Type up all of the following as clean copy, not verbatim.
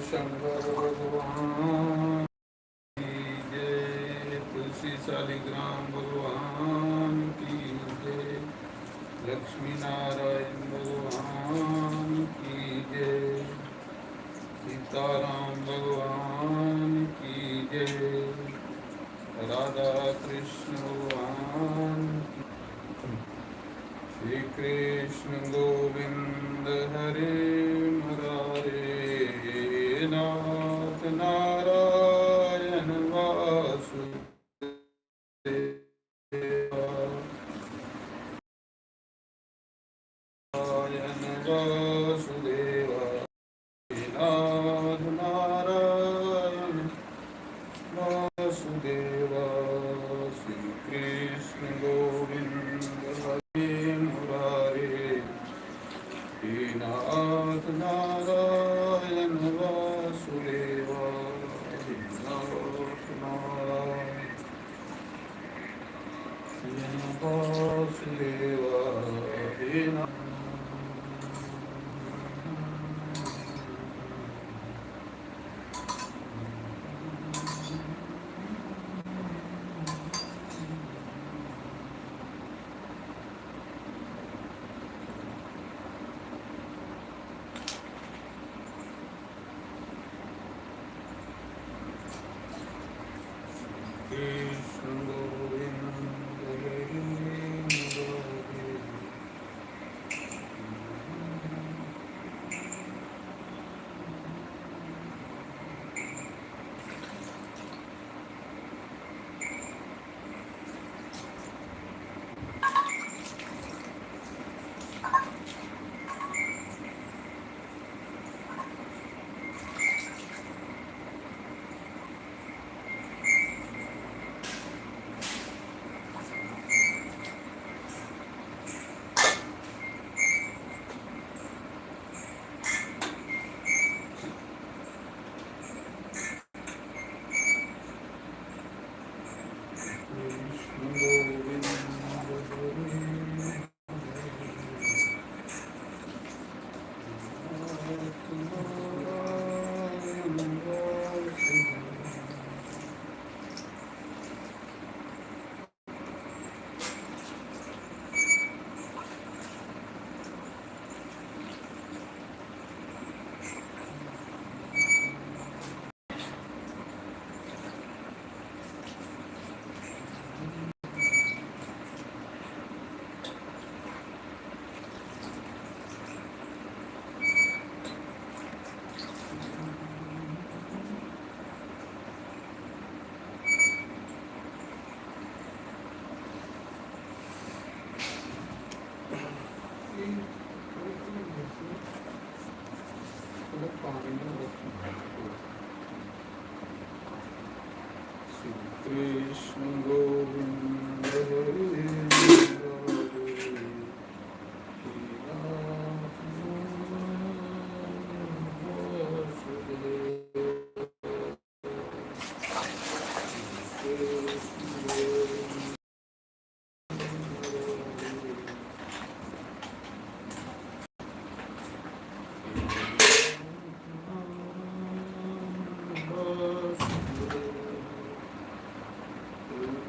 शंकर भगवान की जय। तुलसी शालिग्राम भगवान की जय। लक्ष्मी नारायण भगवान की जय। सीताराम भगवान की जय। राधा कृष्ण भगवान की। श्री कृष्ण गोविंद हरे मुरारे। नाथ नारायण वासुदेवा। नाथ नारायण वासुदेवा। श्री कृष्ण गोविंद हरे मुरारे। हे नाथ नारायण वासुदेवा। हे नाथ नारायण वासुदेवा। हे नाथ कृष्ण गोविंद हरे मुरारे। कृष्ण गोविंद कृष्ण गोविंद हरे मुरारे।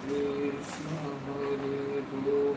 Krishna Hare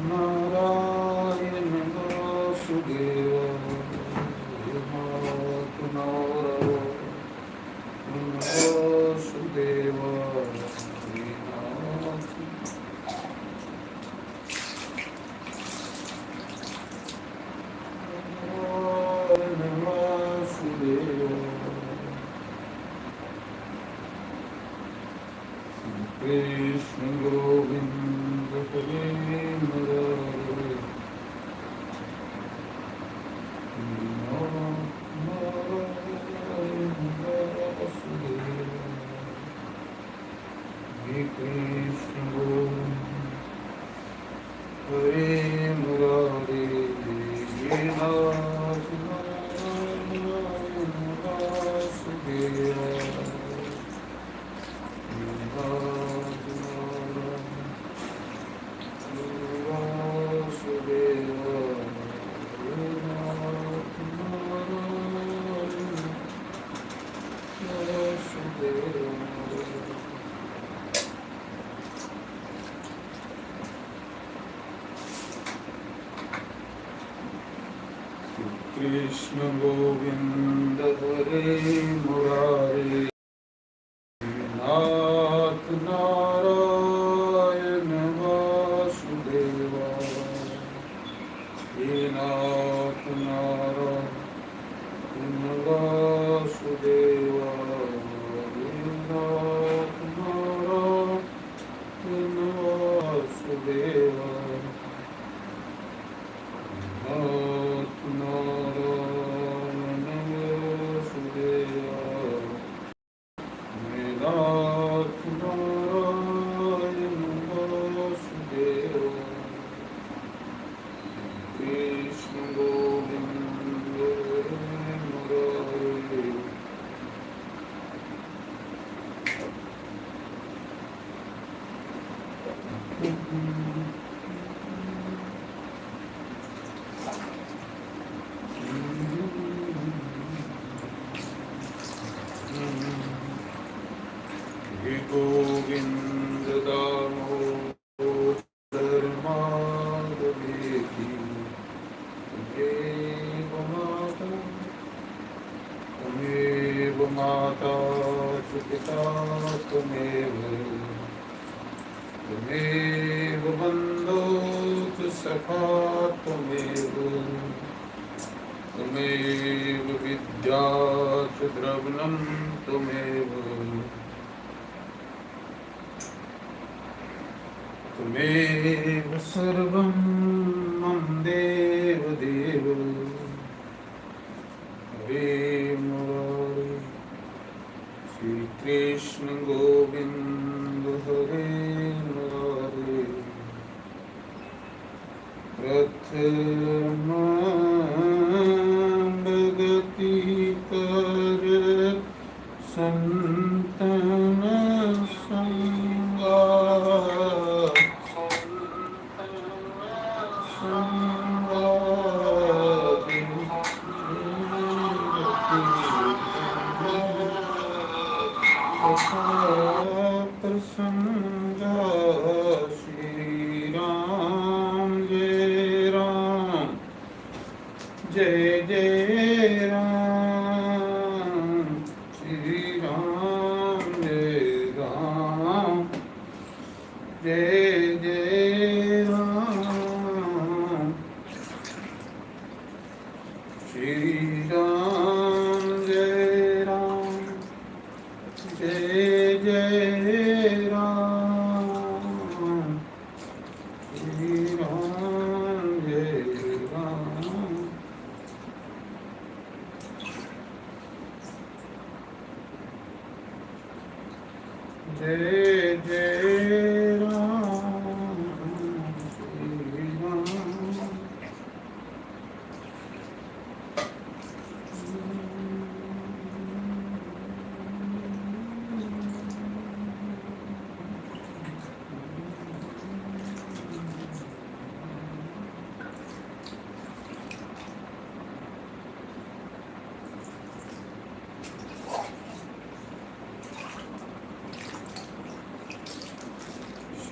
नारायण वासुदेव वासुदेव कृष्ण गोविंद हरे मुरारे कृष्ण गोविंद हरे मुरारे कृष्ण गोविंद हरे मुरारे नाथ नारायण वासुदेवा हे नाथ नारायण वासुदेवा हे नाथ नारायण वासुदेवा नाथ नारायण वासुदेवा नाथ नारायण वासुदेवा कृष्ण गोविंद मुरारे गोविंद दामोदर माधवेति त्वमेव माता च पिता त्वमेव बन्धो च सखा त्वमेव विद्या च द्रविणं त्वमेव सर्वं मम देव देव हरे मुरारे श्री कृष्ण गोविंद हरे मुरारे प्रथम भगति कर संतन संगा प्रसंगा श्री राम जय जय राम श्री राम जय जय राम श्री राम जय जय राम श्री राम जय राम जय जय राम श्री राम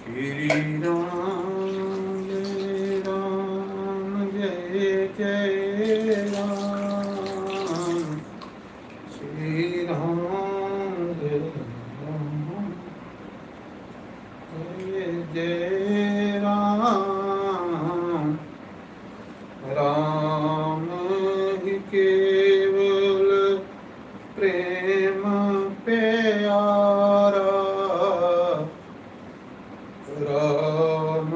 श्री राम जय जय जय राम राम ही केवल प्रेम प्यारा राम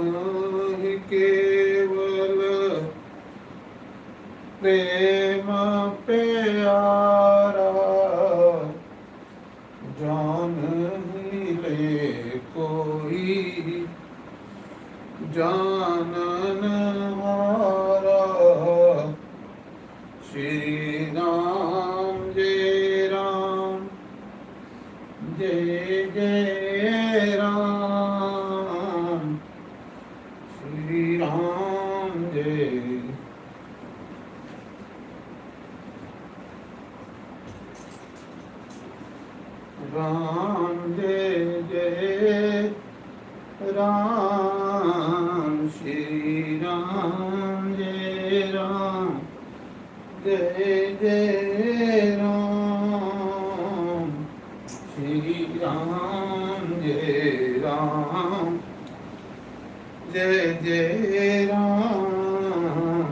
ही केवल प्रेम प्यारा जान ही ले कोई जानन हारा श्री राम जय राम जय जय राम श्री राम जय राम जय जय राम श्री राम जय राम जय जय राम श्री राम जय राम जय जय राम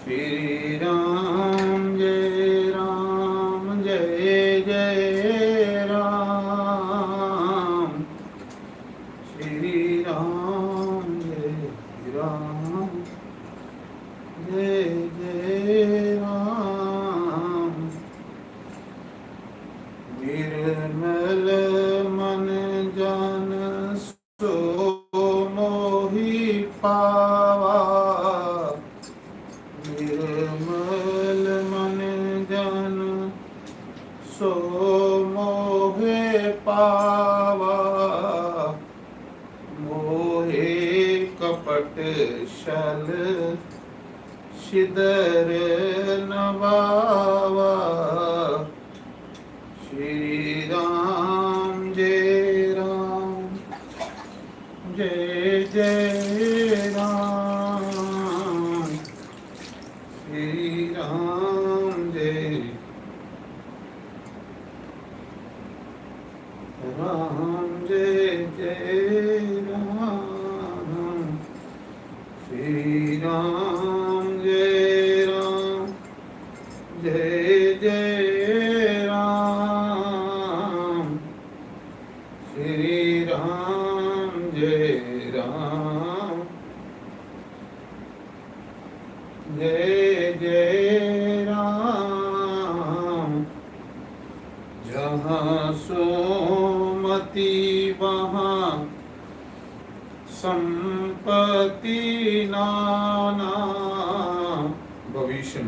श्री राम जय राम जय जय राम श्री राम जय राम जय जय राम निर्मल मन जन सो मोहि पावा निर्मल मन जन सो मोहे पावा मोहे कपट शल शिदर नवावा श्री राम जय राम जय जय राम श्री राम जय राम जय जय राम श्री राम जय राम जय जय राम श्री राम जय राम जय जय राम जहाँ सोमति वहाँ संपत्ति नाना भविष्य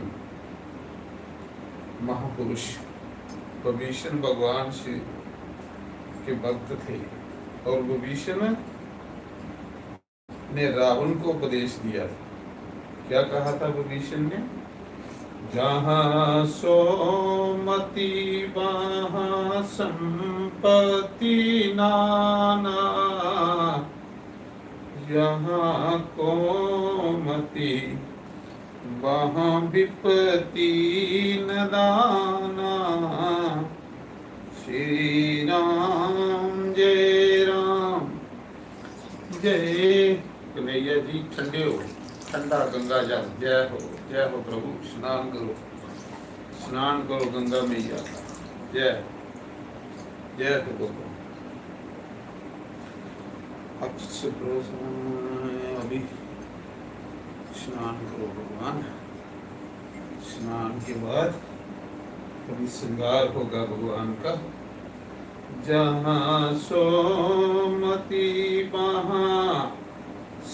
महापुरुष विभीषण भगवान श्री के भक्त थे और विभीषण ने रावण को उपदेश दिया था। क्या कहा था विभीषण ने? जहाँ सोमति वहाँ संपत्ति नाना जहाँ कोमति वहाँ विपत्ति न दाना श्री राम जय राम जय कन्हैया जी ठंडे हो ठंडा गंगा जल जय हो प्रभु स्नान करो गंगा मैया जय जय हो प्रभु अभी स्नान करो भगवान स्नान के बाद अभी श्रृंगार होगा भगवान का जहाँ सोमति वहाँ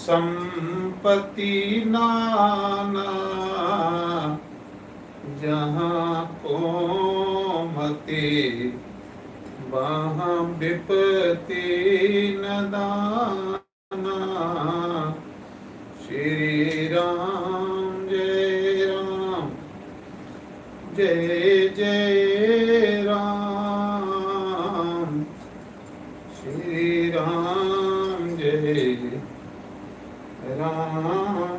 संपत्ति नाना जहाँ कोमति वहाँ विपत्ति न दाना श्री राम जय जय राम श्री राम जय राम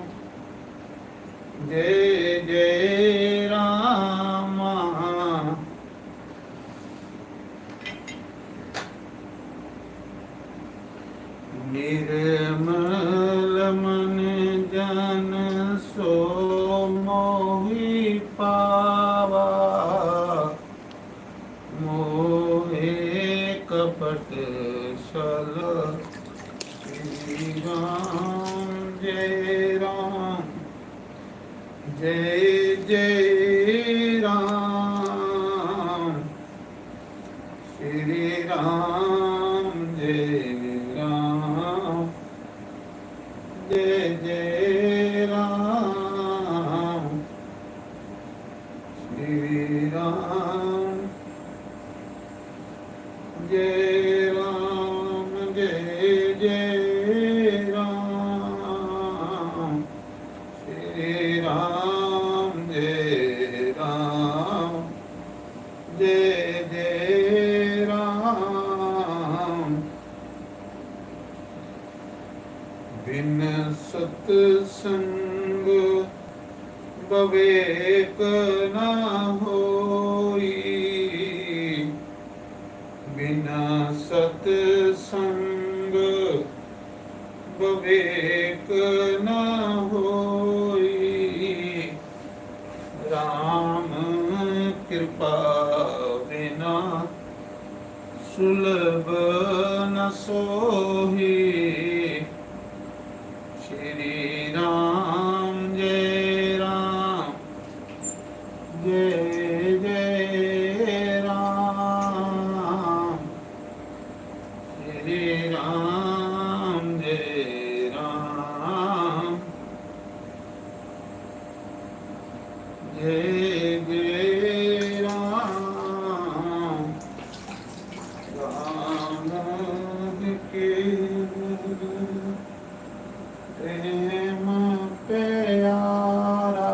जय जय राम निर्मल मन जन सो मोहि पावा, मोहे कपट छल श्री राम जय राम जय जय राम श्री राम जय राम जय जय राम श्री राम जय राम जय जय राम श्री राम जय राम जय जय राम। बिन सत्संग विवेक न होई, बिना सत्संग विवेक न होई, राम कृपा बिना सुलभ न सोही, श्री राम जय राम जय जय राम श्री राम जय राम जय जय राम। राम के प्रेम प्यारा,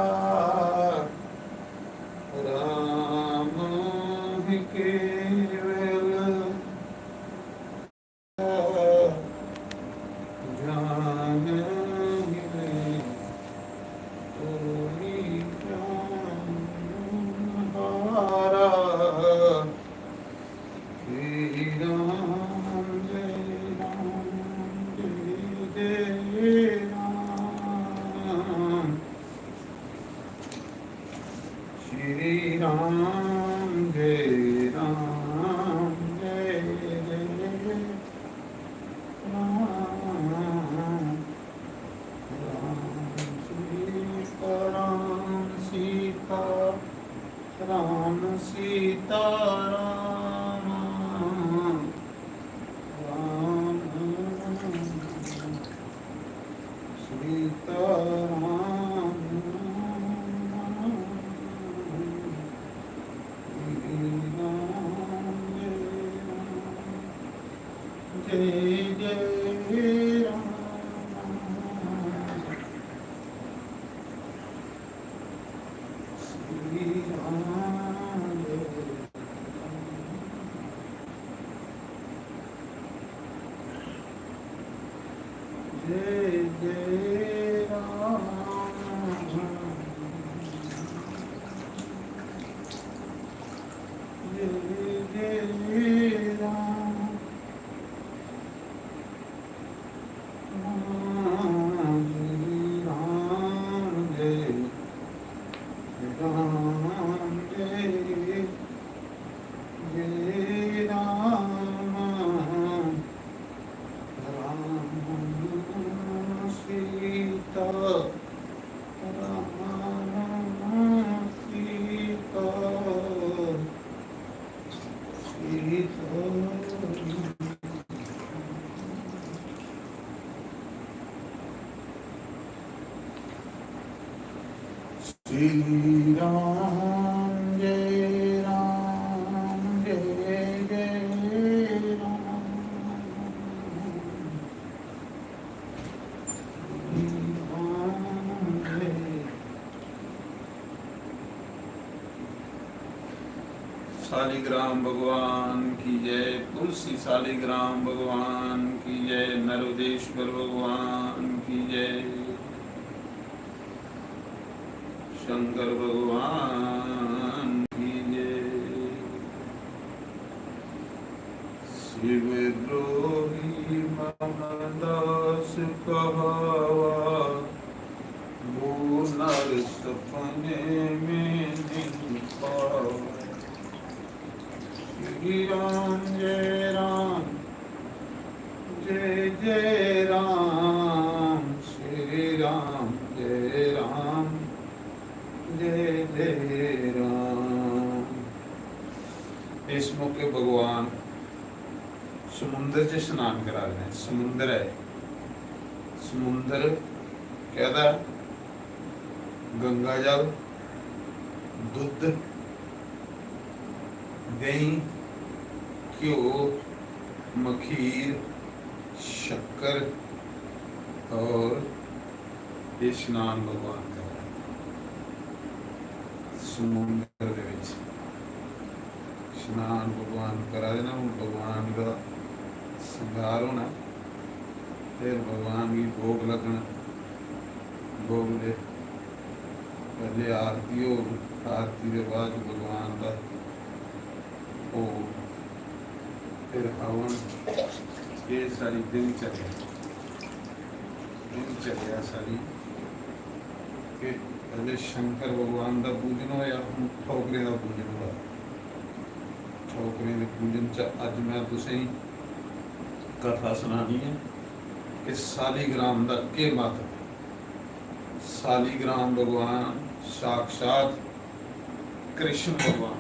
राम केवल जान हारा, श्री राम जय राम जय जय राम श्री राम जय राम जय जय राम। राम सीता राम राम सीता राम जय जय राम श्री राम जय जय राम जय जय राम श्री राम जय राम जय जय राम राम सीता राम सीता सीता श्री राम जय राम जय जय राम श्री राम जय। शालिग्राम भगवान की जय, तुलसी शालिग्राम भगवान की जय, नरोदेश्वर भगवान की जय, शंकर भगवान की जय। शिवद्रोही मम जय जय राम श्री राम जय राम जय जय राम। इस मौके भगवान समुद्र च स्नान करा रहे हैं। समुद्र है, समुद्र कहता गंगा जल, दुध, दही, घ्यो, मखीर, शक्कर और ये स्नान भगवान का समुद्र दे विच स्नान भगवान करा देना। भगवान का श्रृंगार होना, फिर भगवान की भोग लगना। भोग दे पहले आरती हो, आरती के बाद भगवान का भोग, फिर हवन। ये सारी दिनचर्या सारी कि पहले शंकर भगवान का पूजन होया, हम ठोकरे का पूजन हुआ। ठोकरे के पूजन च अज मैं तुसें कथा सुनानी है कि सालीग्राम का के महत्व। सालीग्राम भगवान साक्षात कृष्ण भगवान।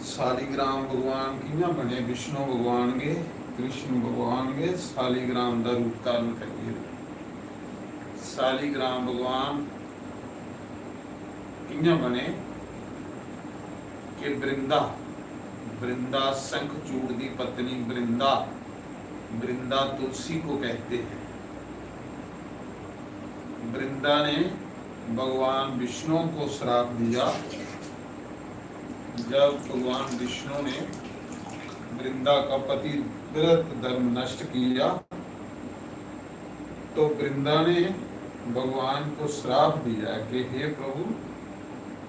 सालीग्राम भगवान कियां बने? विष्णु भगवान के, कृष्ण भगवान के सालीग्राम का रूप धारण करिए। सालीग्राम भगवान कियां बने कि वृंदा शंखचूड़ की पत्नी वृंदा तुलसी को कहते हैं। वृंदा ने भगवान विष्णु को श्राप दिया। जब भगवान विष्णु ने वृंदा का पतिव्रत धर्म नष्ट किया तो वृंदा ने भगवान को श्राप दिया कि हे प्रभु,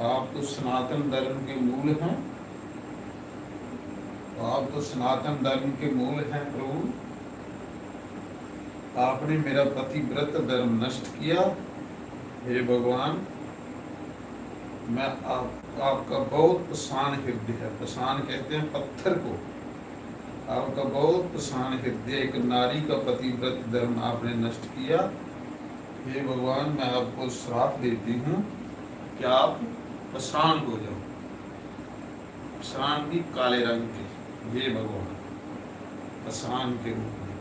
आप तो सनातन धर्म के मूल हैं, आप तो सनातन धर्म के मूल हैं प्रभु, आपने मेरा पतिव्रत धर्म नष्ट किया। हे भगवान, मैं आपका बहुत प्रसन्न हृदय है। प्रसन्न कहते हैं पत्थर को। आपका बहुत प्रसन्न हृदय, एक नारी का पतिव्रत धर्म आपने नष्ट किया। हे भगवान, मैं आपको श्राप देती हूँ कि आप प्रसन्न हो जाओ। प्रसन्न भी काले रंग के, हे भगवान, प्रसन्न के रूप में।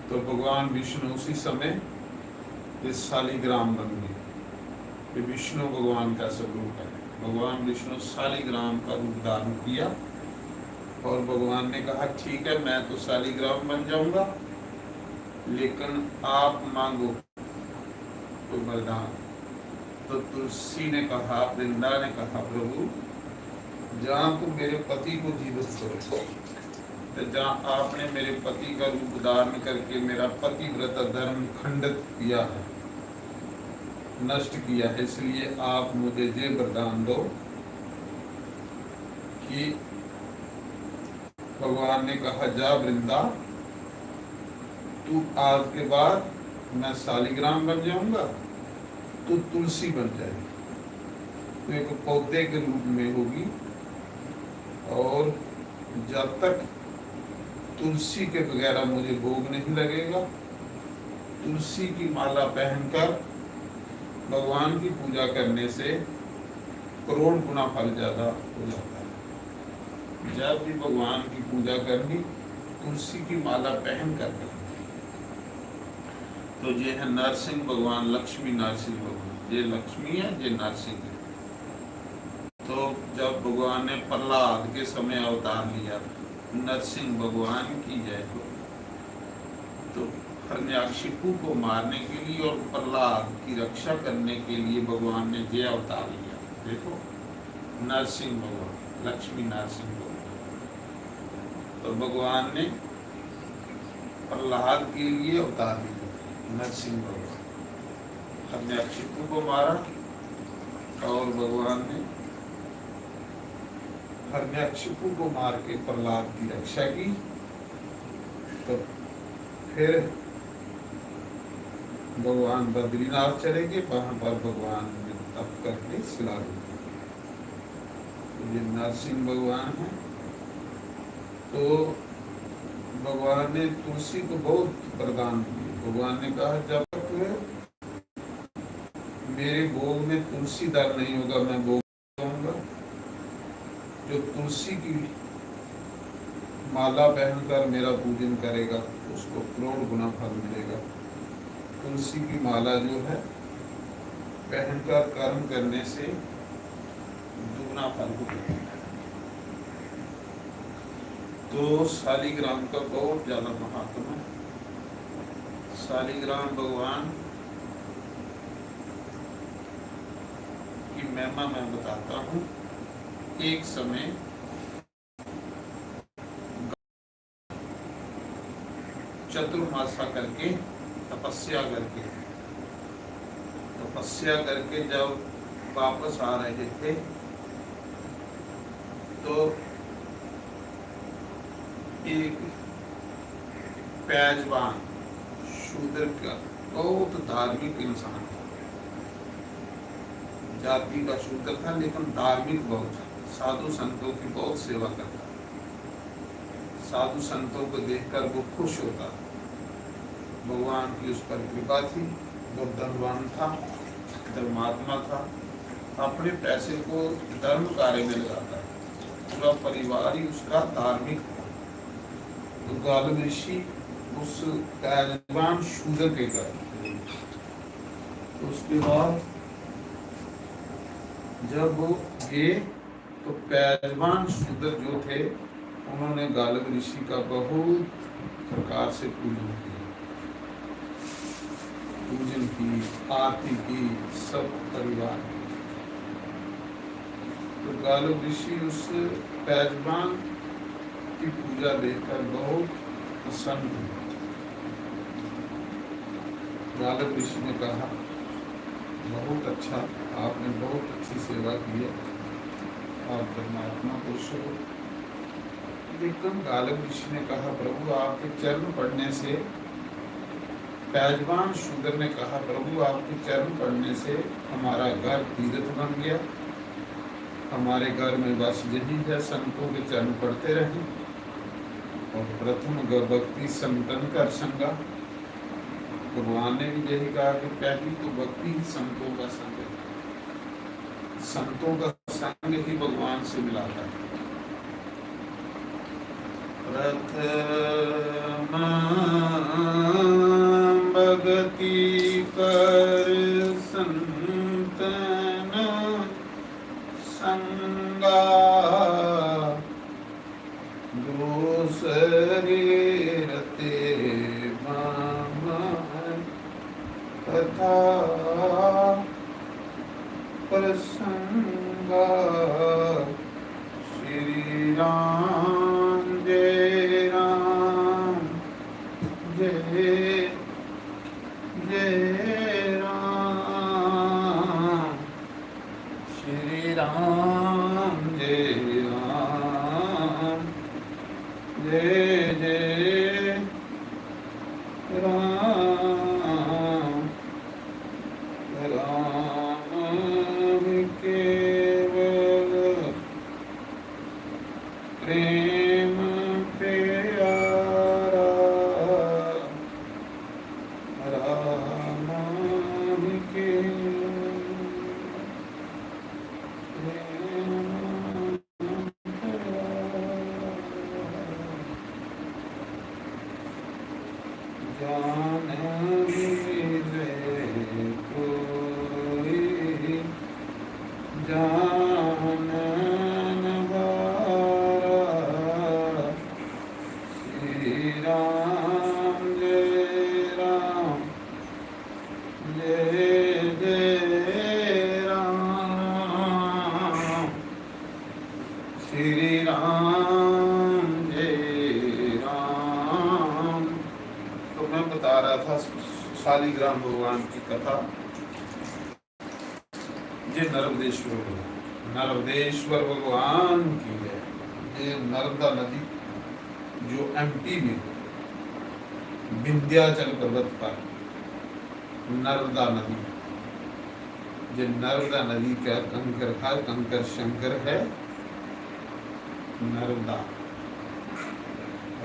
तो भगवान विष्णु उसी समय इस सालीग्राम बन गए। ये विष्णु भगवान का स्वरूप है। भगवान विष्णु सालीग्राम का रूप धारण किया और भगवान ने कहा ठीक है, मैं तो सालीग्राम बन जाऊंगा, लेकिन आप मांगो तो वरदान। तो तुलसी ने कहा, वृंदा ने कहा, प्रभु जहाँ तुम मेरे पति को जीवित करो, तो जहाँ आपने मेरे पति का रूप धारण करके मेरा पतिव्रत धर्म खंडित किया है, नष्ट किया है, इसलिए आप मुझे ये वरदान दो कि भगवान ने कहा जा वृंदा, तू आज के बाद मैं सालीग्राम बन जाऊंगा, तू तुलसी बन जाएगी। तो एक पौधे के रूप में होगी और जब तक तुलसी के बगैर मुझे भोग नहीं लगेगा। तुलसी की माला पहनकर भगवान की पूजा करने से करोड़ गुना फल ज्यादा हो जाता है। जब भी भगवान की पूजा करनी, तुलसी की माला पहन कर करनी। तो ये है नरसिंह भगवान, लक्ष्मी नरसिंह भगवान। ये लक्ष्मी है, ये नरसिंह है। तो जब भगवान ने प्रहलाद के समय अवतार लिया, नरसिंह भगवान की जय हो, तो हिरण्याकशिपु को मारने के लिए और प्रहलाद की रक्षा करने के लिए भगवान ने जय अवतार लिया। देखो, नरसिंह भगवान, लक्ष्मी नरसिंह भगवान। तो भगवान ने प्रहलाद के लिए अवतार लिया, नरसिंह भगवान। हिरण्याकशिपु को मारा और भगवान ने हिरण्याकशिपु को मार के प्रहलाद की रक्षा की। तो फिर भगवान बद्रीनाथ चले गए, वहां पर भगवान ने तप करके सिला दिया। तो ये नरसिंह भगवान है। तो भगवान ने तुलसी को बहुत वरदान दिए। भगवान ने कहा जब तक मेरे भोग में तुलसी दल नहीं होगा मैं भोग दूंगा। जो तुलसी की माला पहनकर मेरा पूजन करेगा उसको करोड़ गुना फल मिलेगा। तुलसी की माला जो है पहनकर कर्म करने से दुगना फल मिलेगा। तो शालिग्राम का बहुत ज्यादा महात्मा है। शालिग्राम भगवान की महिमा मैं बताता हूँ। एक समय चतुर्मासा करके तपस्या करके जब वापस आ रहे थे तो एक पैजवान शूद्र का बहुत धार्मिक इंसान था। जाति का शूद्र था लेकिन धार्मिक बहुत था। साधु संतों की बहुत सेवा करता। साधु संतों को देखकर वो खुश होता। भगवान की उस पर कृपा थी। वो धनवान था, धर्मात्मा था। अपने पैसे को धर्म कार्य में लगाता। पूरा परिवार ही उसका धार्मिक था। तो गालव ऋषि उस पैजवान शूद्र के घर, उसके बाद जब वो गए तो पैजवान शूद्र जो थे उन्होंने गालव ऋषि का बहुत प्रकार से पूजन की, आरती की, सब परिवार। तो गालव ऋषि उस पैजवान की पूजा देखकर बहुत प्रसन्न हुए। गालव ऋषि ने कहा बहुत अच्छा, आपने बहुत अच्छी सेवा की है, आप धर्मात्मा पुरुष हो। लेकिन गालव ऋषि ने कहा प्रभु आपके चरण पड़ने से, पैजवान शूद्र ने कहा प्रभु आपके चरण पड़ने से हमारा घर तीर्थ बन गया। हमारे घर में बस यही है, संतों के चरण पड़ते रहे। और प्रथम भक्ति संतन कर संगा। भगवान ने भी यही कहा कि पहली तो भक्ति ही संतों का संग है। संतों का संग ही भगवान से मिलाता है। प्रथम भक्ति कर संतन संगा, दूसरे रते तथा प्रसंगा। श्री राम जय राम जय जय राम, श्री राम जय राम जय जय राम। राम केवल प्रेम प्यारा, राम केवल प्रेम जान जानन हारा। श्री राम जय राम जय जय राम, श्री राम जय राम। तो मैं बता रहा था शालिग्राम भगवान की कथा। ये नर्मदेश्वर भगवान की है। ये नर्मदा नदी जो एमपी में विंध्याचल पर्वत पर नर्मदा नदी, ये नर्मदा नदी का कंकर है, कंकर शंकर है नर्मदा।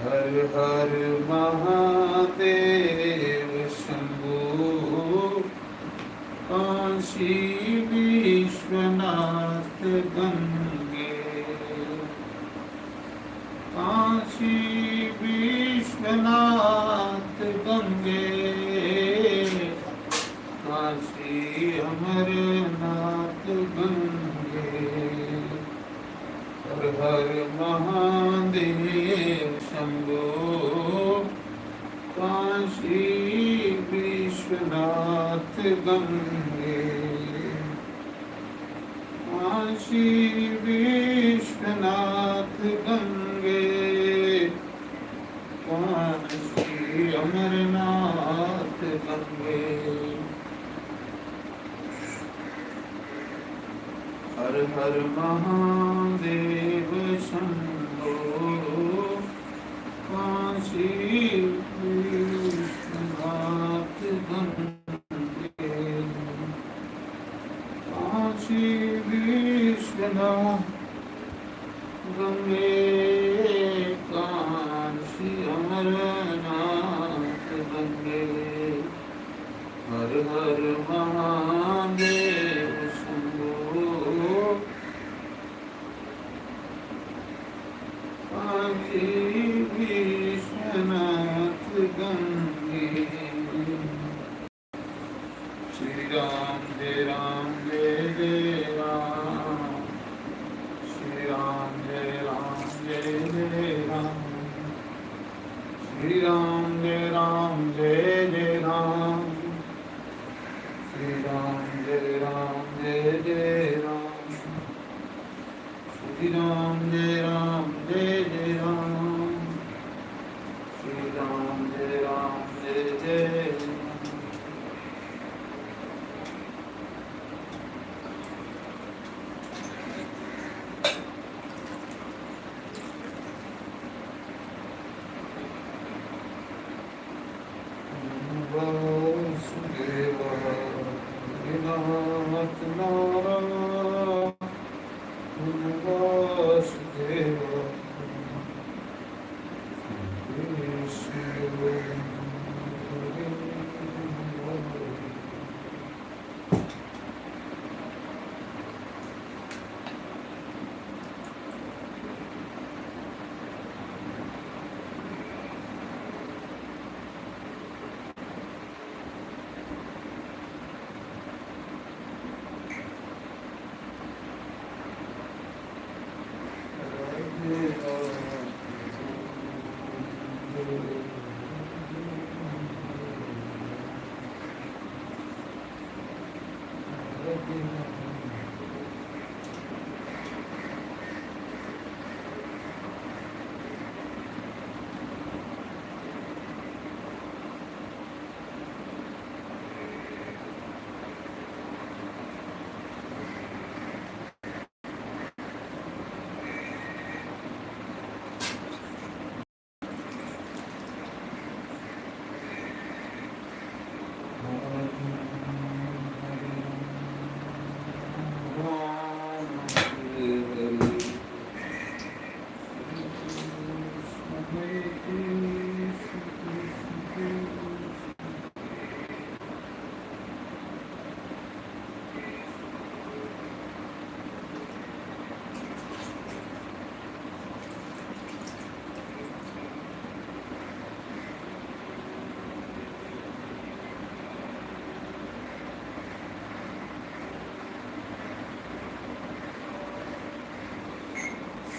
हर हर महादेव शंभो काशी विश्वनाथ गंगे काशी विश्वनाथ गंगे काशी अमरनाथ गंगे हर हर महादेव शंभो काशी विश्वनाथ गंगे काशी विश्वनाथ गंगे काशी अमरनाथ गंगे हर हर महादेव शंभो काशी विश्वनाथ गंगे काशी विश्वनाथ गंगे काशी अमरनाथ गंगे हर हर महादेव शंभो काशी विश्वनाथ गंगे श्री राम जय राम जय जय राम श्री राम जय राम जय जय राम श्री राम जय राम जय जय राम श्री राम जय राम जय जय राम श्री राम जय राम जय जय राम श्री राम जय राम जय जय नाथ नारायण वासुदेव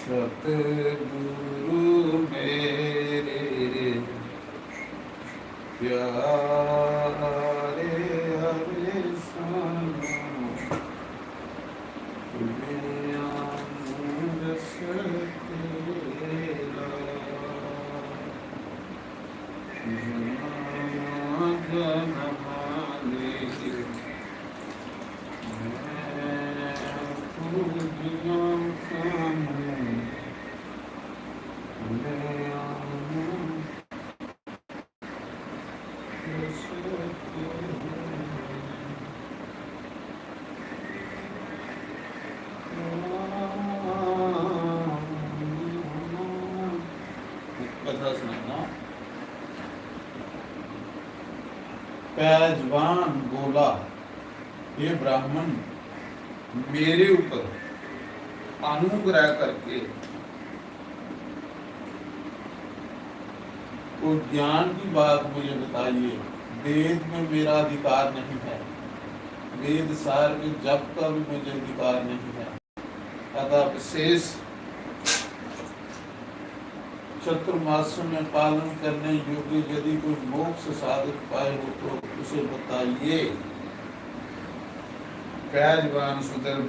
सतगुरु मेरे प्यारे हरे सानो दुनिया रस तेरा जनमाने कथा पैजवान बोला, हे ब्राह्मण, मेरे ऊपर अनुग्रह करके कोई ज्ञान की बात मुझे बताइए। वेद में मेरा अधिकार नहीं है, वेद सार के जप का भी मुझे अधिकार नहीं है। अतः शेष चतुर्मास में पालन करने योग्य यदि कोई मोक्ष साधक पाए हो तो उसे बताइए। पैजवान सुधर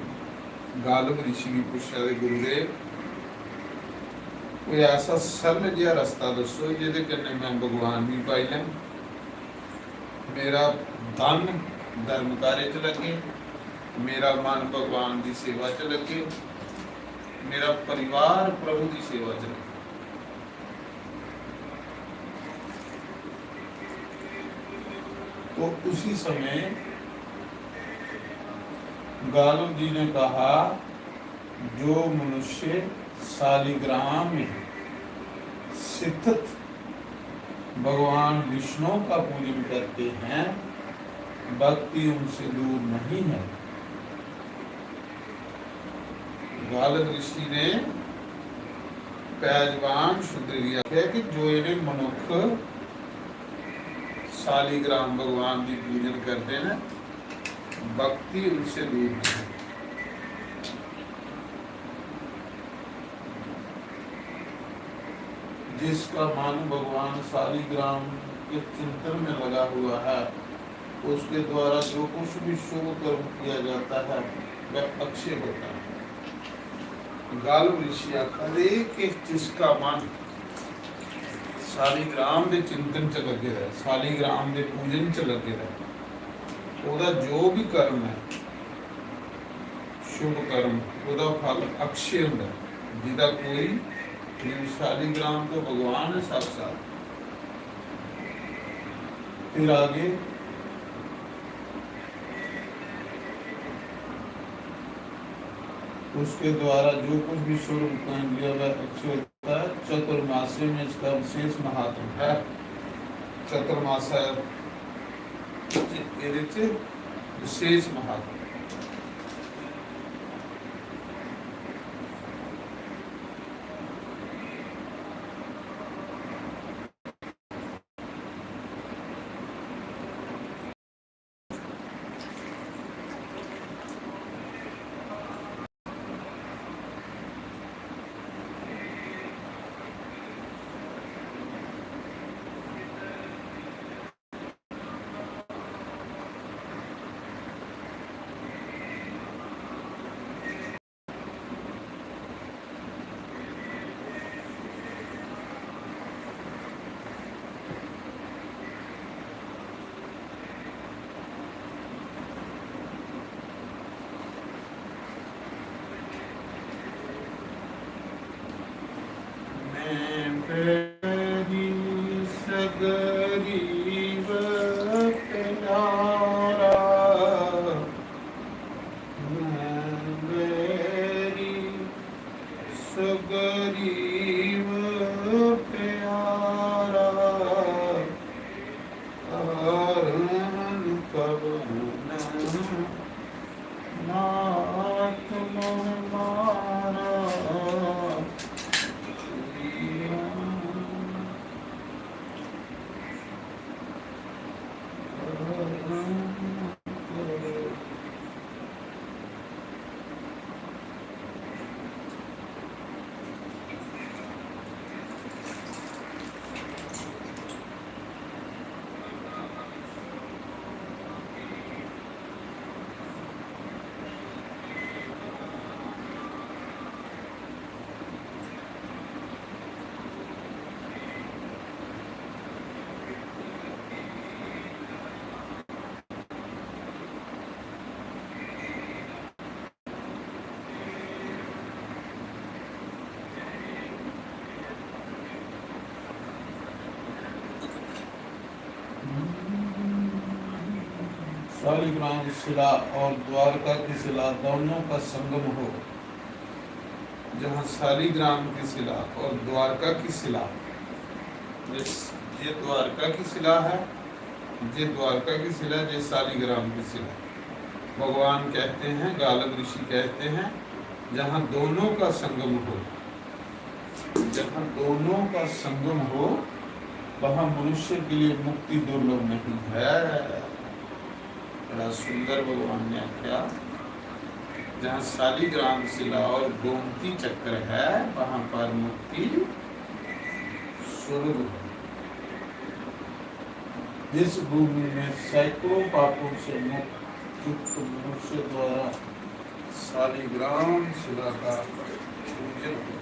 गालव ऋषि की पूछा, गुरुदेव कोई ऐसा सरल जिहा रास्ता दसो जिहदे कन्नै मैं भगवान भी पाई लैं, मेरा धन धर्म कार्य च लगे, मेरा मन भगवान की सेवा च लगे, मेरा परिवार प्रभु की सेवा च लगे। तो उसी समय गालव जी ने कहा, जो मनुष्य शालिग्राम में स्थित भगवान विष्णु का पूजन करते हैं, भक्ति उनसे दूर नहीं है। गालव ऋषि ने पैजवान शुद्र है कि जो इन्हें मनुख शालिग्राम भगवान की पूजन करते हैं, भक्ति उनसे दूर नहीं। जिसका मन भगवान शालिग्राम के चिंतन में लगा हुआ है, उसके द्वारा जो कुछ भी शुभ कर्म किया जाता है वह अक्षय होता है। गालव ऋषि आखदे कि जिसका मन शालिग्राम के चिंतन च लगे रहे, शालिग्राम के पूजन च लगे रहे, ओदा जो भी कर्म है शुभ कर्म, ओदा फल अक्षय होता है। जिदा कोई शालिग्राम तो भगवान है साक्षात। फिर आगे उसके द्वारा जो कुछ भी शुभ काम किया वह अक्षय होता है। चतुर्मास्य में इसका विशेष महात्म है। चतुर्मास विशेष महात्म। शालिग्राम शिला और द्वारका की शिला दोनों का संगम हो, जहाँ शालिग्राम की शिला और द्वारका की शिला, ये द्वारका की शिला है, जे द्वारका की शिला, जे शालिग्राम की शिला। भगवान कहते हैं, गालव ऋषि कहते हैं, जहाँ दोनों का संगम हो, जहाँ दोनों का संगम हो, वहाँ मनुष्य के लिए मुक्ति दुर्लभ नहीं है। बड़ा सुंदर भगवान ने आख्या, जहाँ शालिग्राम शिला और गोमती चक्र है, वहाँ पर मुक्ति सुलभ है। जिस भूमि में सैकड़ों पापों से मुक्त मनुष्य द्वारा शालिग्राम शिला का पूजन हो,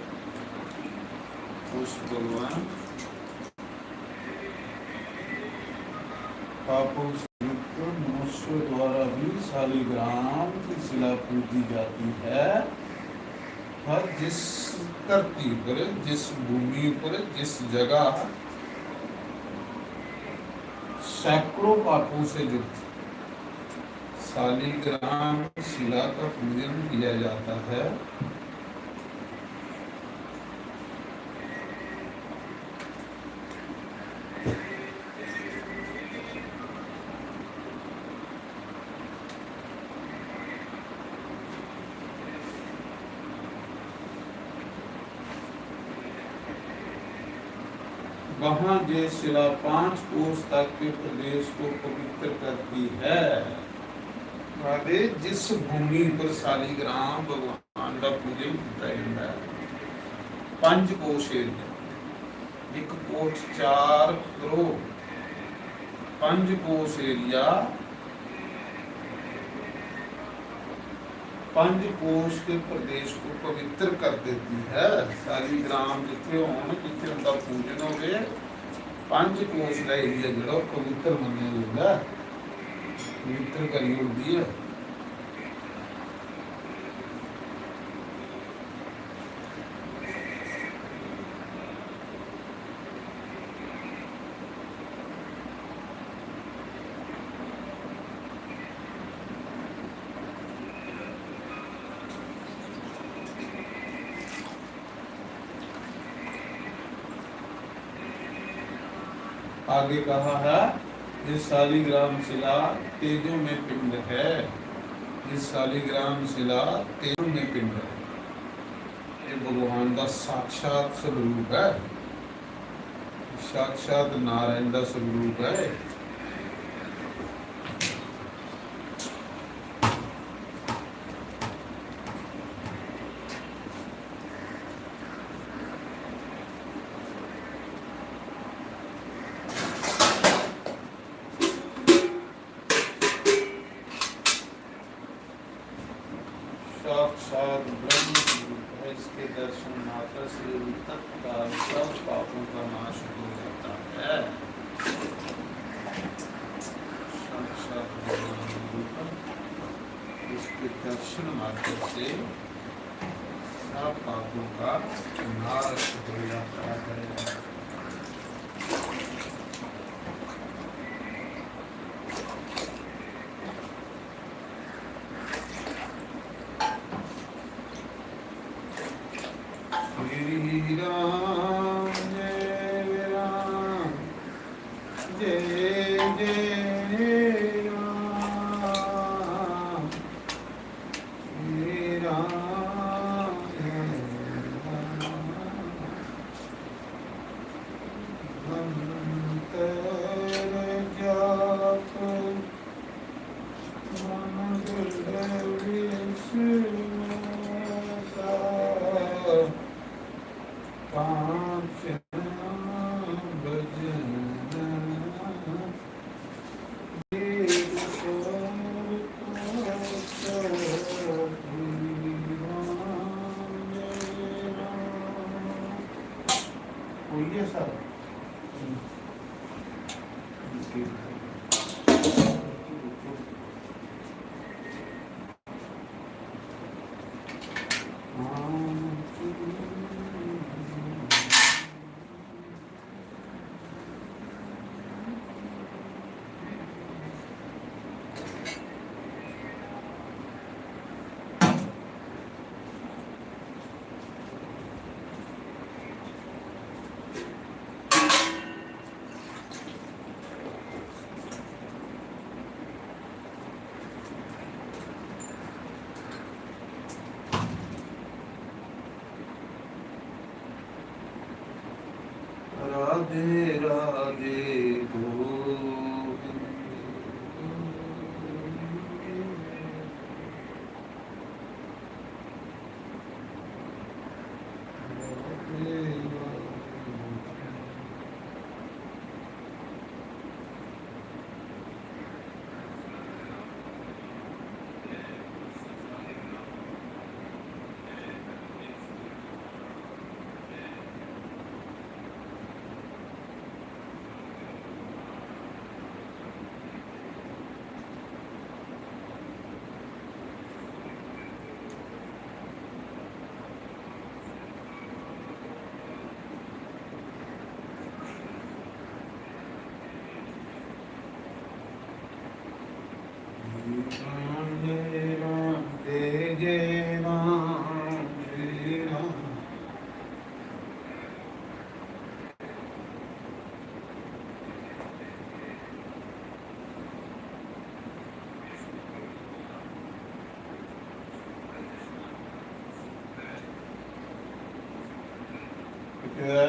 उस भगवान पापों से मुक्त मनुष्य द्वारा भी शालिग्राम की शिला पूजी जाती है। हर जिस धरती पर, जिस भूमि पर, जिस जगह सैकड़ों पापों से युक्त शालिग्राम शिला का पूजन किया जाता है, वहाँ जे शिला 5 कोस तक के प्रदेश को पवित्र करती है। जिस भूमि पर शालिग्राम भगवान का पूजन किया, 5 कोस एरिया, 1 कोस 4 करोड़, 5 कोस एरिया, 5 कोस के प्रदेश को पवित्र कर देती है। शालिग्राम जिथे होने, जिथे उनका पूजन हो गए, 5 कोस का एरिया जो पवित्र मनिया जाता, पवित्र करी होती है। आगे कहा है, ये शालिग्राम शिला तेजों में पिंड है। ये शालिग्राम शिला तेजों में पिंड है। ये भगवान का साक्षात स्वरूप है, साक्षात नारायण का स्वरूप है। साक्षात ब्रह्म स्वरूप है। इसके दर्शन मात्र से तत्काल सब पापों का नाश हो जाता है। साक्षात ब्रह्म स्वरूप, इसके दर्शन मात्र से सब पापों का नाश हो जाता है। श्री राम जय राम, जय जय राम, श्री राम जय राम। अंतर जाप मन विश्व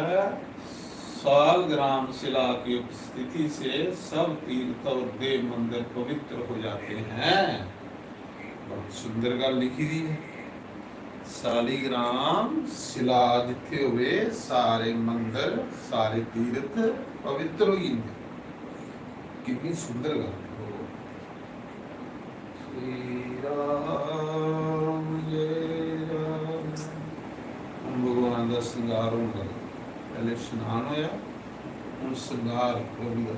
है, सालग्राम शिला की उपस्थिति से सब तीर्थ और देव मंदिर पवित्र हो जाते हैं। बहुत सुंदर गल लिखी दी है। सालीग्राम शिला जिथे हुए सारे मंदिर सारे तीर्थ पवित्र हो गए। कितनी सुंदर गल है। श्री राम जय राम। भगवान का श्रृंगार होने लगा। पहले स्नान होया, हुण श्रृंगार प्रभु का।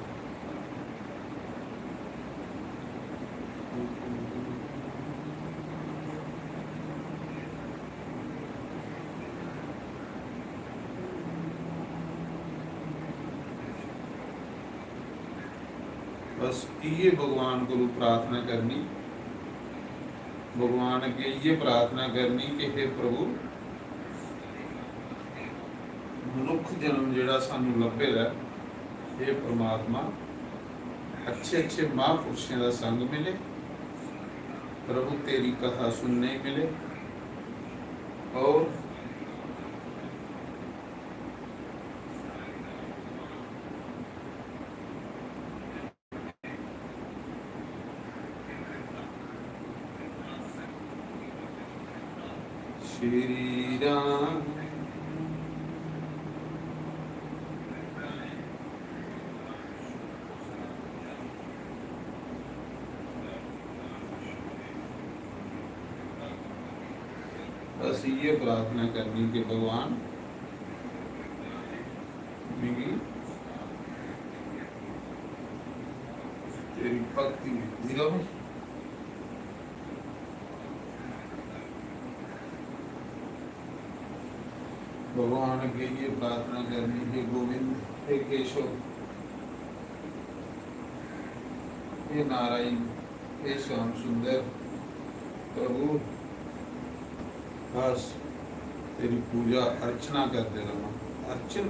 बस ये भगवान को प्रार्थना करनी, भगवान के ये प्रार्थना करनी कि हे प्रभु मनुख जन्म जिहड़ा सानू लभेगा, हे परमात्मा अच्छे अच्छे महापुरुषों का संग मिले, प्रभु तेरी कथा सुनने मिले और श्री राम बस ये प्रार्थना करनी कि भगवान तेरी भक्ति मिलती रहे। भगवान के लिए प्रार्थना करनी है, गोविंद हे केशव हे नारायण हे श्याम सुंदर प्रभु, बस तेरी पूजा अर्चना करते रहो। अर्चन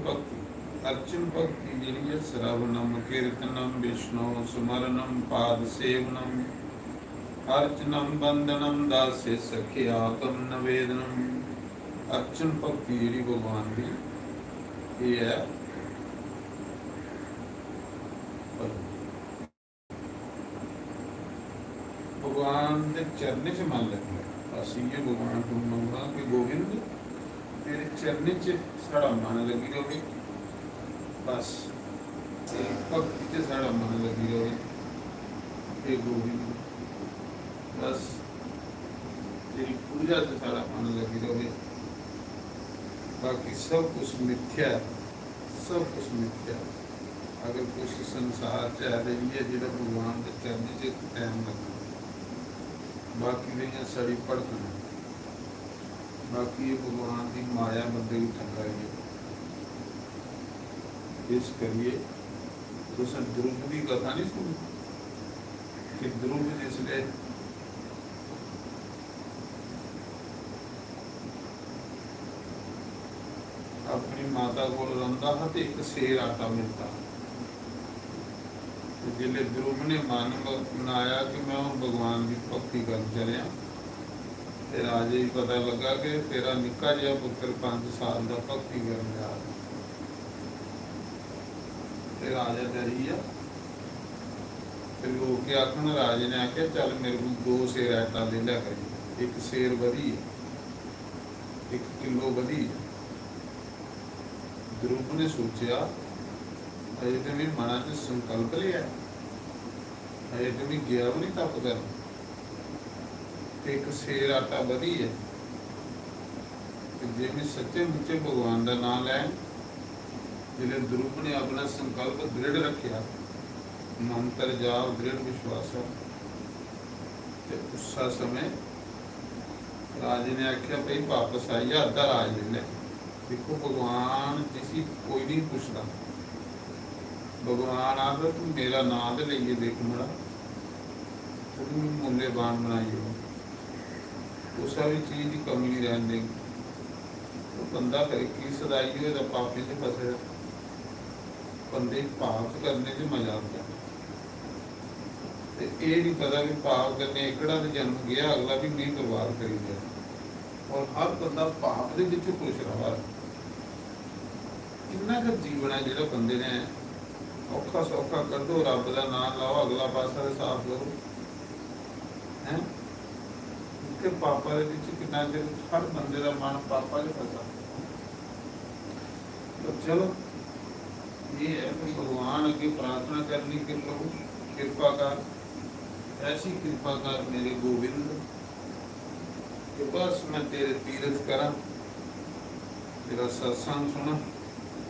भक्ति जी श्रवणम कीर्तनम विष्णु सुमरनम पाद सेवनम अर्चनम वंदनम दास्य सख्यातम नवेदनम। अर्चन भक्ति जी भगवान की ये है। भगवान के चरण च मन लगे। असी ये भगवान को मंगना कि गोविंद तेरे चरण च साड़ा मन लगी रहे। बस भक्ति च साड़ा मन लगी रहे। हे गोविंद बस तेरी पूजा से साड़ा मन लगी रहे। बाकी सब कुछ मिथ्या, सब कुछ मिथ्या। अगर कुछ संसार च आ रही है जो भगवान के चरण च टाइम लगना, बाकी नहीं सड़ी पड़कना, बाकी ये भगवान की माया बंदे की ठगाई है। इस करिए तो ध्रुव की कथा नहीं सुनी कि ध्रुव जिसने अपनी माता को रंदा था तो एक शेर आटा मिलता। जिले ध्रुव ने मन बनाया कि मैं भगवान की भक्ति कर चलिया, फिर राजे ही पता लगा कि तेरा निक्का जिहा पुत्र 5 साल का भक्ति कर जा रहा। फिर राजा डरी गया। फिर लोग के आखन राजे ने आख्या चल मेरे को 2 शेर आटा ले लिया करी। एक शेर वधी है, 1 किलो वधी है। ध्रुव ने सोचा अजे तो मैं मना च संकल्प लिया, अजे तो मैं गया भी नहीं तप कर, एक शेर आटा वधी है। जे मैं सच्चे मुच्चे भगवान का नाम लैन, जिले ध्रुव ने अपना संकल्प दृढ़ रखा, मंत्र जाप दृढ़ विश्वास, उस समय राजे ने आख्या भाई वापस आई जा, अद्धा राज ले ले। देखो भगवान किसी कोई नहीं पूछता, भगवान आकर तुम मेरा नाम तो लीए देख मरा, तुम मूल्यवान बनाइए, उस भी चीज की कमी नहीं रहने देगी। तो बंदा करे की सदाई हो तो पापी से फसे, बंदे पाप करने से मजा आता है। ये नहीं पता भी पाप करने एकड़ा तो जन्म गया, अगला भी नहीं बर्बाद करी गया। और हर बंदा पाप के खुश रहा, किन्ना कर जीवन है जो बंदे ने औखा सौखा करो, रब का नाम लाओ, अगला पासा साफ करो है। कि पापा कितना चिर हर बंदे का मन पापा च फसा। तो चलो ये है कि भगवान अगे प्रार्थना करनी कि प्रभु कृपा कर, ऐसी कृपा कर मेरे गोविंद कि बस मैं तेरे तीरथ करा, तेरा सत्संग सुना,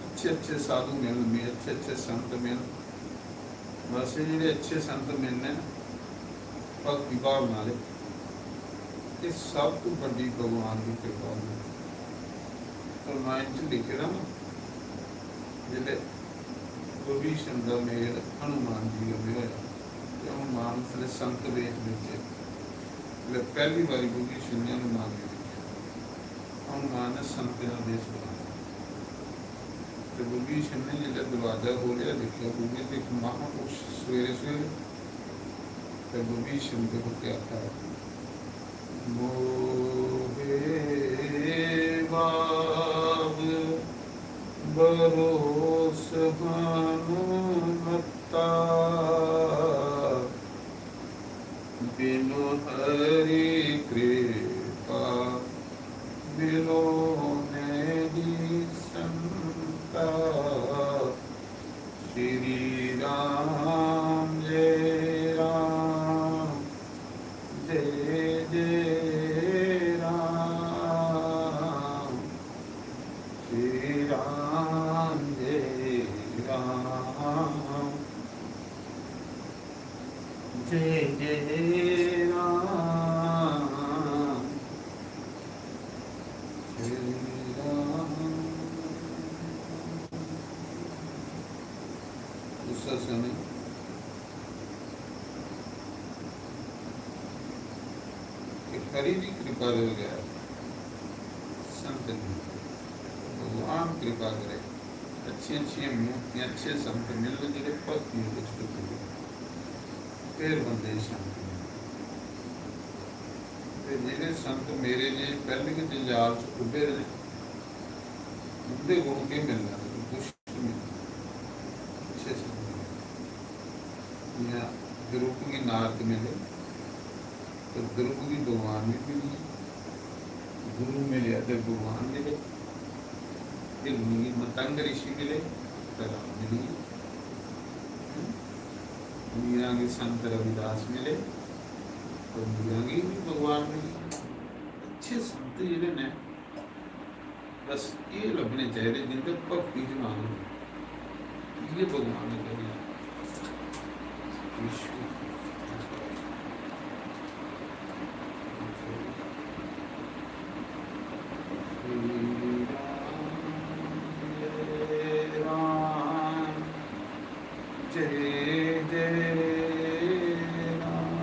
अच्छे अच्छे साधु मिल, अच्छे अच्छे संत मिल। बस ये अच्छे संत मिलने भक्ति भाव नाल, ये सब तो बड़ी भगवान की कृपा है। तो माइंड च लिखे ना जिले विभीषण का मेल हनुमान जी का होया, हनुमान उसने संत वेश दिखे, पहली बारी विभीषण ने हनुमान ने दिखे, हनुमान ने संत का देश बनाया। तो विभीषण ने जो दरवाजा खोलिया देखा बूहे तो एक महापुरुष सवेरे सवेरे, तो विभीषण के को क्या था, मोहे बाब बरोस हनुमता, बिनु हरि कृपा बिलो नहीं संता। श्री राम जय राम जय जय राम, श्री राम जय राम जय जय राम, श्री राम। दूसरा समय हरि की कृपा हो गया, संत भगवान कृपा करे, अच्छी अच्छी मूर्तियां अच्छे संत मिल जो भक्ति कुछ फिर बंदे शांति। जेडे संत मेरे ने पहले के जंजाल च उभे ने, उनके गुण के मिलना कुछ अच्छे संत ग्रुप की नारद मिले, तो ग्रुप की भगवान भी मिली, गुरु मिले तो भगवान मिले, मतंग ऋषि मिले तो राम मिली, मीरा के संत रविदास मिले तो मीरा की भी भगवान मिली। अच्छे संत जिहड़े ने बस ये लभने चाहिए जिनके भक्ति च मान हो, ये भगवान ने कहा जय जय राम।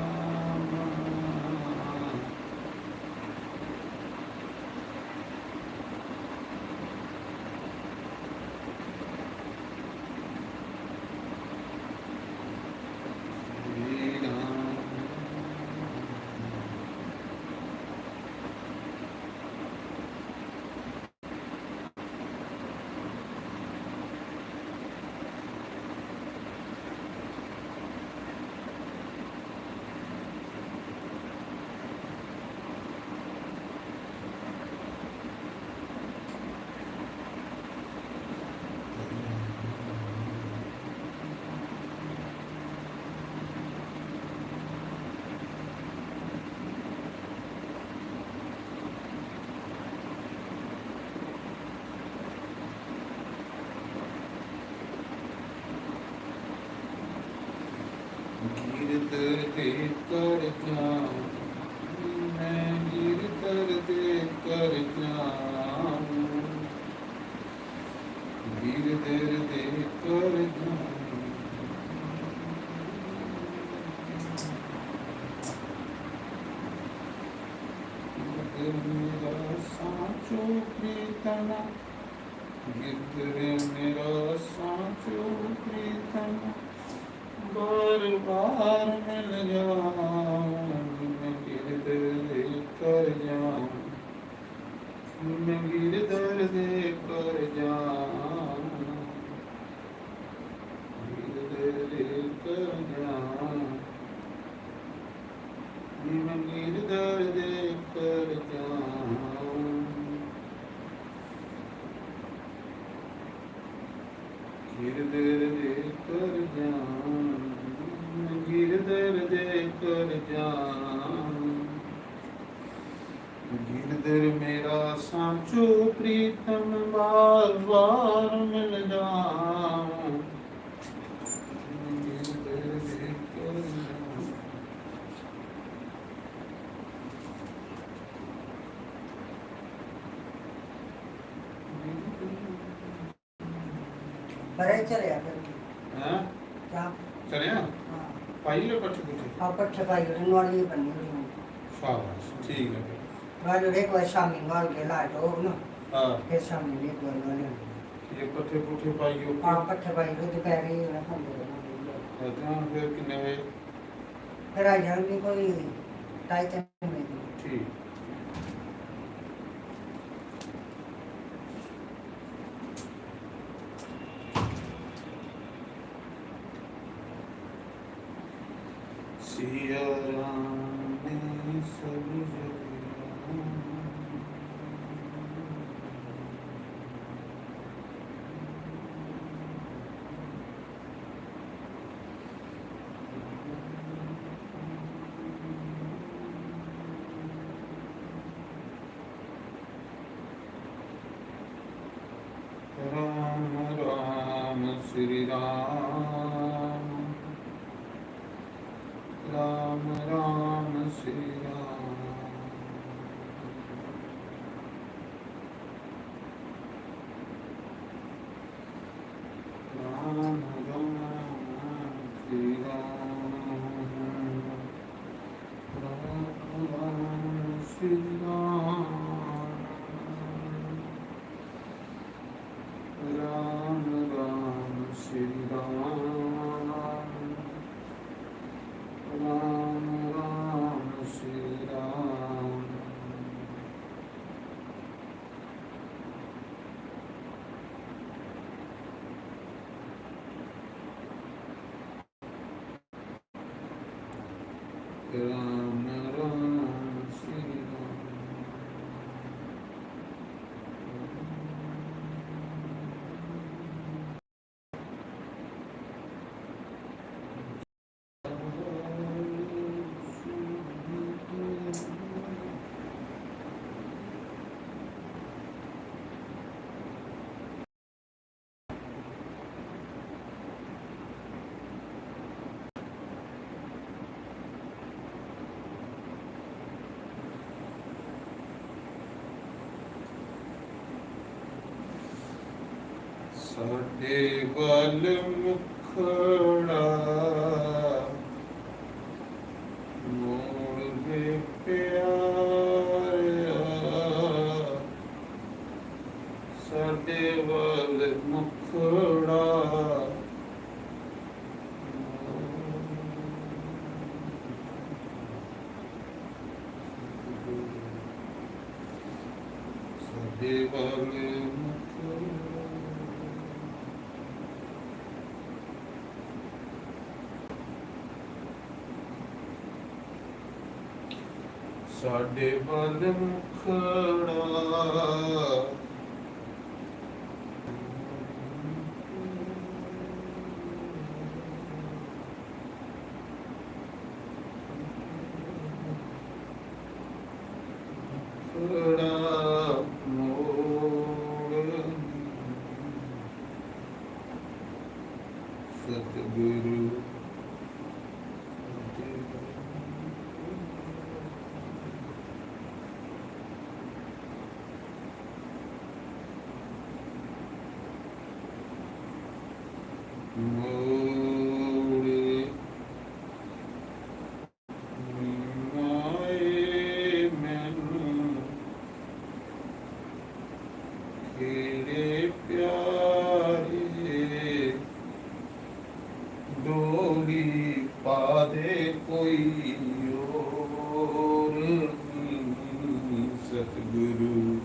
गिरधर देख कर जाऊं, मैं गिरधर देख कर जाऊं, गिरधर देख कर जाऊं। मेरा साचो प्रीतम, गिरधर मेरा साचो प्रीतम, बार बार मिल जाऊं, मैं गिरधर देख कर जाऊं, मैं गिरधर देख कर जाऊं, जान गिरधर मेरा सांचो प्रीतम बार बार मिल जाऊं गिरधर लेकर जाऊं। बड़े चले आ फिर हैं क्या चले हाँ पाई लो पट्टे पुट्टे आप पट्टे पाई उठे नॉल ये बनी हुई है शाबाश ठीक है फिर। वाले एक बार शामी नॉल के लाइट हो ना हाँ फिर शामी एक बार वाले ये पट्टे पुट्टे पाई हो हाँ पट्टे पाई उठे दोपहर ही ना हम फिर किन्ने वे फिर आ जाएंगे कोई टाइट में ठीक सिया राम ने सब जगह राम राम श्री राम राम राम श्री राम राम राम श्री राम राम राम श्री राम राम राम श्री राम राम राम श्री राम राम राम श्री राम ਸਾਡੇ ਵੱਲ ਮੁਖੜਾ ਮੋੜ ਦੇ ਪਿਆਰਿਆ ਸਾਡੇ ਵੱਲ ਮੁਖੜਾ ਸਾਡੇ ਵੱਲ ਮੁਖੜਾ ਸਾਡੇ ਵੱਲ ਮੁਖੜਾ ਮੁਖੜਾ ਮੋੜ ਸਤਿਗੁਰੂ ਮੋੜੇ ਮਾਏ ਮੈਨੂੰ ਕਿਹੜੇ ਪਿਆਰੇ ਡੋਲੀ ਪਾ ਦੇ ਕੋਈ ਹੋਰ ਨਹੀਂ ਸਤਿਗੁਰੂ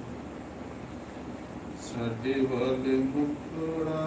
ਸਾਡੇ ਵੱਲ ਮੁਖੜਾ